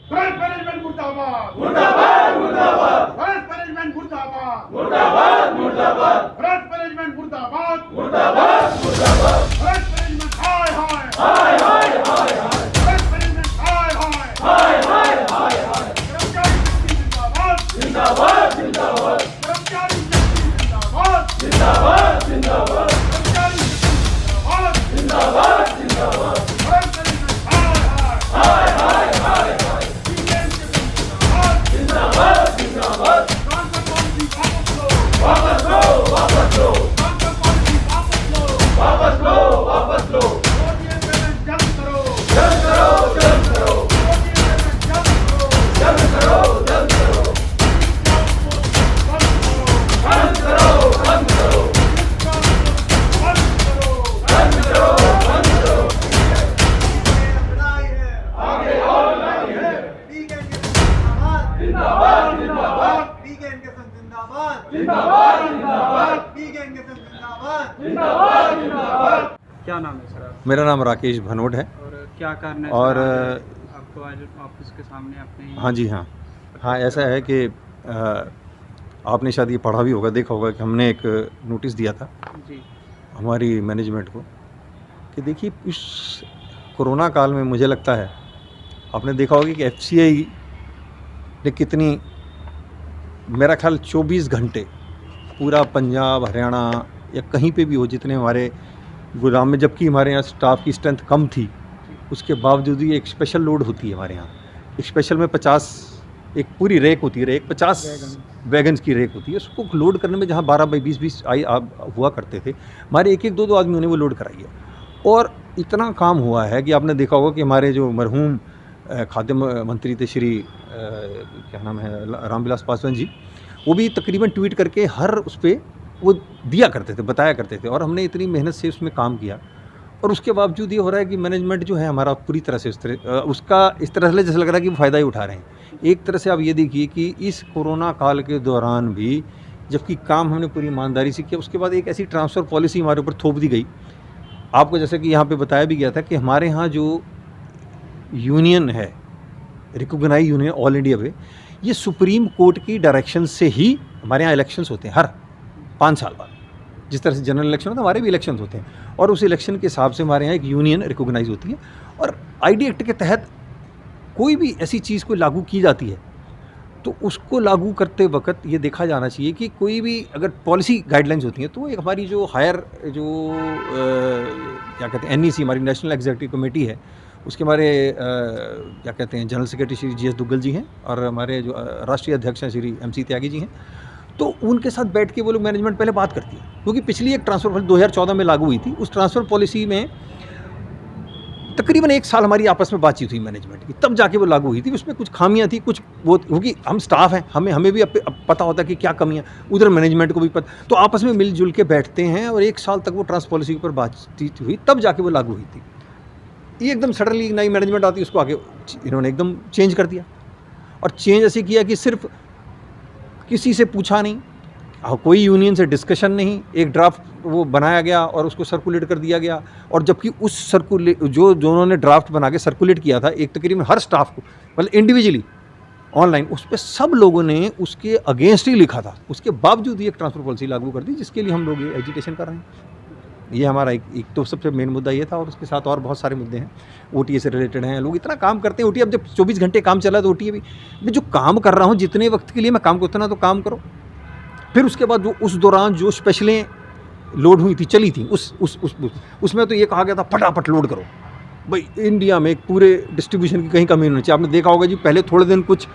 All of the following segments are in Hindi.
फॉरेस्ट मैनेजमेंट मुर्दाबाद, मुर्दाबाद मुर्दाबाद फॉरेस्ट मैनेजमेंट मुर्दाबाद, मुर्दाबाद मुर्दाबाद फॉरेस्ट मैनेजमेंट मुर्दाबाद, मुर्दाबाद मुर्दाबाद फॉरेस्ट मैनेजमेंट हाय हाय, हाय हाय हाय हाय फॉरेस्ट मैनेजमेंट हाय हाय, हाय हाय हाय हाय कर्मचारी शक्ति जिंदाबाद, जिंदाबाद जिंदाबाद कर्मचारी शक्ति जिंदाबाद, जिंदाबाद जिंदाबाद कर्मचारी शक्ति जिंदाबाद, जिंदाबाद जिंदाबाद फॉरेस्ट मैनेजमेंट हाय हाय, हाय हाय हाय हाय जिंदाबाद, जिंदाबाद जिंदाबाद ट्रांसफर पॉलिसी वापस लो, वापस लो ट्रांसफर पॉलिसी वापस लो वापस लो ओटीएस पेमेंट जल्द करो, जल्द करो जल्द करो ओटीएस पेमेंट जल्द करो, जल्द करो जल्द करो बंद करो, बंद करो बंद करो, बंद करो बंद करो लड़ाई है, आगे और लड़ाई है वीकेंड के संग जिंदाबाद जिंदाबाद वीकेंड के संग जिंदाबाद, जिंदाबाद जिंदाबाद वीकेंड के संग जिंदाबाद। जिंदाबाद जिंदाबाद क्या नाम है सर आपका? मेरा नाम राकेश भनोट है। और क्या कारण है और सर आपको आज ऑफिस के सामने अपने हाँ जी हाँ ऐसा है कि आपने शायद ये पढ़ा भी होगा, देखा होगा कि हमने एक नोटिस दिया था जी हमारी मैनेजमेंट को कि देखिए इस कोरोना काल में मुझे लगता है आपने देखा होगा कि एफसीआई ने कितनी, मेरा ख्याल 24 घंटे पूरा पंजाब हरियाणा या कहीं पे भी हो, जितने हमारे गुरुग्राम में, जबकि हमारे यहाँ स्टाफ की स्ट्रेंथ कम थी, उसके बावजूद भी एक स्पेशल लोड होती है हमारे यहाँ। एक स्पेशल में 50, एक पूरी रेक होती है, रेक 50 वैगन्स की रेक होती है, उसको लोड करने में जहाँ 12 बाई 20 हुआ करते थे, हमारे एक दो आदमियों ने वो लोड कराई है। और इतना काम हुआ है कि आपने देखा होगा कि हमारे जो मरहूम खाद्य मंत्री थे श्री क्या नाम है रामविलास पासवान जी, वो भी तकरीबन ट्वीट करके हर उस पर वो दिया करते थे, बताया करते थे। और हमने इतनी मेहनत से उसमें काम किया और उसके बावजूद ये हो रहा है कि मैनेजमेंट जो है हमारा पूरी तरह से उसका इस तरह से जैसे लग रहा है कि वो फ़ायदा ही उठा रहे हैं। एक तरह से आप ये देखिए कि इस कोरोना काल के दौरान भी जबकि काम हमने पूरी ईमानदारी से किया, उसके बाद एक ऐसी ट्रांसफ़र पॉलिसी हमारे ऊपर थोप दी गई। आपको जैसे कि यहाँ पे बताया भी गया था कि हमारे यहाँ जो यूनियन है, रिकॉग्नाइज यूनियन ऑल इंडिया पे, ये सुप्रीम कोर्ट की डायरेक्शन से ही हमारे यहाँ इलेक्शंस होते हैं हर 5 साल बाद। जिस तरह से जनरल इलेक्शन होता है, हमारे भी इलेक्शंस होते हैं और उस इलेक्शन के हिसाब से हमारे यहाँ एक यूनियन रिकॉग्नाइज होती है। और आईडी एक्ट के तहत कोई भी ऐसी चीज़ को लागू की जाती है तो उसको लागू करते वक्त ये देखा जाना चाहिए कि कोई भी अगर पॉलिसी गाइडलाइंस होती हैं तो एक हमारी जो हायर जो क्या कहते हैं एनईसी, हमारी नेशनल एग्जीक्यूटिव कमेटी है, उसके हमारे क्या कहते हैं general secretary Shri GS Duggal ji हैं और हमारे जो राष्ट्रीय अध्यक्ष हैं श्री एमसी त्यागी जी हैं, तो उनके साथ बैठ के वो लोग मैनेजमेंट पहले बात करती है। क्योंकि पिछली एक ट्रांसफ़र पॉलिसी 2014 में लागू हुई थी, उस ट्रांसफ़र पॉलिसी में तकरीबन 1 साल हमारी आपस में बातचीत हुई मैनेजमेंट की, तब जाके वो लागू हुई थी। उसमें कुछ खामियां थी, कुछ वो, क्योंकि हम स्टाफ हैं, हमें भी अब पता होता है कि क्या कमियां, उधर मैनेजमेंट को भी पता, तो आपस में मिलजुल के बैठते हैं और 1 साल तक वो ट्रांसफर पॉलिसी के ऊपर बातचीत हुई, तब जाके वो लागू हुई थी। ये एकदम सडनली नई मैनेजमेंट आती है, उसको आगे इन्होंने एकदम चेंज कर दिया। और चेंज ऐसे किया कि सिर्फ किसी से पूछा नहीं, कोई यूनियन से डिस्कशन नहीं, एक ड्राफ्ट वो बनाया गया और उसको सर्कुलेट कर दिया गया। और जबकि उस जो उन्होंने ड्राफ्ट बना के सर्कुलेट किया था एक तकरीबन हर स्टाफ को, मतलब इंडिविजुअली ऑनलाइन, उस पर सब लोगों ने उसके अगेंस्ट ही लिखा था। उसके बावजूद ही एक ट्रांसफर पॉलिसी लागू कर दी, जिसके लिए हम लोग ये एजिटेशन कर रहे हैं। ये हमारा एक तो सबसे मेन मुद्दा ये था, और उसके साथ और बहुत सारे मुद्दे हैं। ओटीए से रिलेटेड हैं, लोग इतना काम करते हैं। ओटीए अब जब 24 घंटे काम चला तो ओटीए भी मैं जो काम कर रहा हूँ, जितने वक्त के लिए मैं काम करता ना, तो काम करो। फिर उसके बाद जो उस दौरान जो स्पेशलें लोड हुई थी, चली थी, उसमें तो ये कहा गया था फटाफट लोड करो भाई, इंडिया में पूरे डिस्ट्रीब्यूशन की कहीं कमी नहीं चाहिए। आपने देखा होगा जी, पहले थोड़े दिन कुछ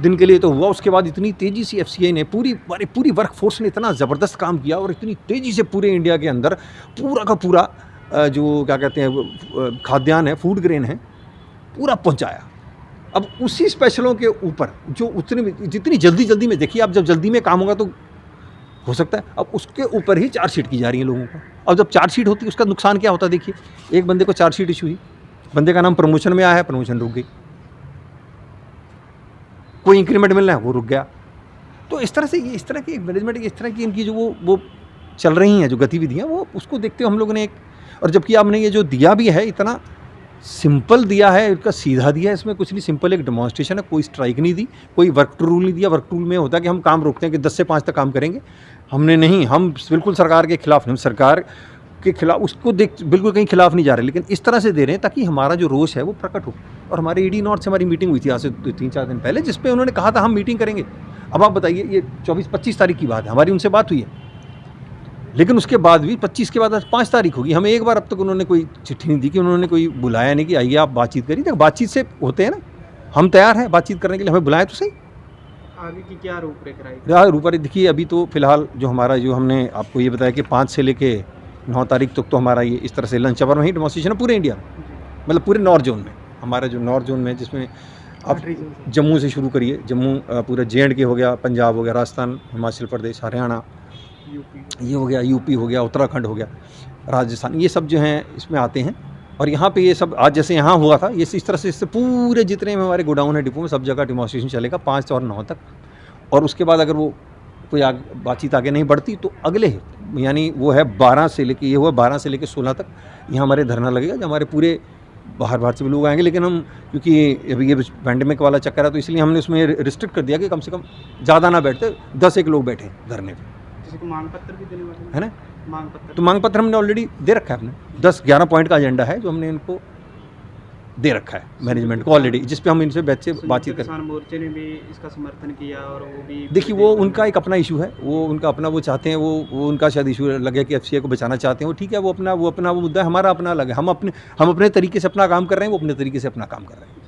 दिन के लिए तो हुआ, उसके बाद इतनी तेज़ी से एफसीआई ने पूरी वर्कफोर्स ने इतना ज़बरदस्त काम किया और इतनी तेज़ी से पूरे इंडिया के अंदर पूरा का पूरा जो क्या कहते हैं खाद्यान्न है, फूड ग्रेन है, पूरा पहुंचाया। अब उसी स्पेशलों के ऊपर जो जितनी जल्दी में, देखिए आप जब जल्दी में काम होगा तो हो सकता है, अब उसके ऊपर ही चार्जशीट की जा रही है लोगों को। अब जब चार्जशीट होती है उसका नुकसान क्या होता है, देखिए एक बंदे को चार्जशीट इशू हुई, बंदे का नाम प्रमोशन में आया है, प्रमोशन रुक गई, कोई इंक्रीमेंट मिलना है वो रुक गया। तो इस तरह से इस तरह की मैनेजमेंट, इस तरह की इनकी जो वो चल रही हैं जो गतिविधियाँ, वो उसको देखते हुए हम लोगों ने एक, और जबकि आपने ये जो दिया भी है इतना सिंपल दिया है, इसका सीधा दिया है, इसमें कुछ नहीं, सिंपल एक डेमोन्स्ट्रेशन है, कोई स्ट्राइक नहीं दी, कोई वर्क रूल नहीं दिया। वर्क रूल में होता है कि हम काम रोकते हैं कि 10 से 5 तक काम करेंगे, हमने नहीं, हम बिल्कुल सरकार के खिलाफ नहीं, हम सरकार के खिलाफ उसको देख बिल्कुल कहीं खिलाफ नहीं जा रहे, लेकिन इस तरह से दे रहे हैं ताकि हमारा जो रोष है वो प्रकट हो। और हमारे ईडी नॉर्थ से हमारी मीटिंग हुई थी आज से 3-4 दिन पहले, जिसपे उन्होंने कहा था हम मीटिंग करेंगे। अब आप बताइए, ये 24-25 तारीख की बात है, हमारी उनसे बात हुई है, लेकिन उसके बाद भी 25 के बाद आज 5 तारीख होगी, हमें एक बार अब तक उन्होंने कोई चिट्ठी नहीं दी, कि उन्होंने कोई बुलाया नहीं कि आइए आप बातचीत करिए। देखो बातचीत से होते हैं ना, हम तैयार हैं बातचीत करने के लिए, हमें बुलाएं तो सही। आगे की क्या रूपरेखा रहेगी? यार ऊपर देखिए, अभी तो फिलहाल जो हमारा, जो हमने आपको ये बताया कि 5 से लेके 9 तारीख तक तो हमारा ये इस तरह से लंच आवर में ही डेमोन्स्ट्रेशन है पूरे इंडिया में, मतलब पूरे नॉर्थ जोन में। हमारा जो नॉर्थ जोन में, जिसमें आप जम्मू से शुरू करिए, जम्मू पूरा JNK हो गया, पंजाब हो गया, राजस्थान, हिमाचल प्रदेश, हरियाणा, ये हो गया, यूपी हो गया, उत्तराखंड हो गया, राजस्थान, ये सब जो हैं इसमें आते हैं। और यहाँ पे ये सब आज जैसे यहाँ हुआ था, ये इस तरह से इससे पूरे जितने में हमारे गोडाउन है, डिपो में, सब जगह डेमोन्स्ट्रेशन चलेगा 5 और 9 तक। और उसके बाद अगर वो कोई बातचीत आगे नहीं बढ़ती तो अगले, यानी वो है 12 से लेके, ये हुआ 12 से लेके 16 तक यहाँ हमारे धरना लगेगा, जब हमारे पूरे बाहर से भी लोग आएंगे। लेकिन हम, क्योंकि अभी ये पैंडेमिक वाला चक्कर है, तो इसलिए हमने उसमें रिस्ट्रिक्ट कर दिया कि कम से कम ज़्यादा ना बैठते, 10-1 लोग बैठे धरने पर, किसी को मांग पत्र भी देने वाले है ना। मांग पत्र, तो मांग पत्र हमने ऑलरेडी दे रखा है, हमने 10-11 पॉइंट का एजेंडा है जो हमने इनको दे रखा है मैनेजमेंट को ऑलरेडी, जिस पे हम इनसे बातचीत करें। किसान मोर्चे ने भी इसका समर्थन किया, और वो भी, देखिए वो उनका एक अपना इशू है, वो उनका अपना, वो चाहते हैं, वो उनका शायद इशू लगे कि FCI को बचाना चाहते हैं, वो ठीक है, वो अपना वो मुद्दा है, हमारा अपना अलग है। हम अपने तरीके से अपना काम कर रहे हैं, वो अपने तरीके से अपना काम कर रहे हैं।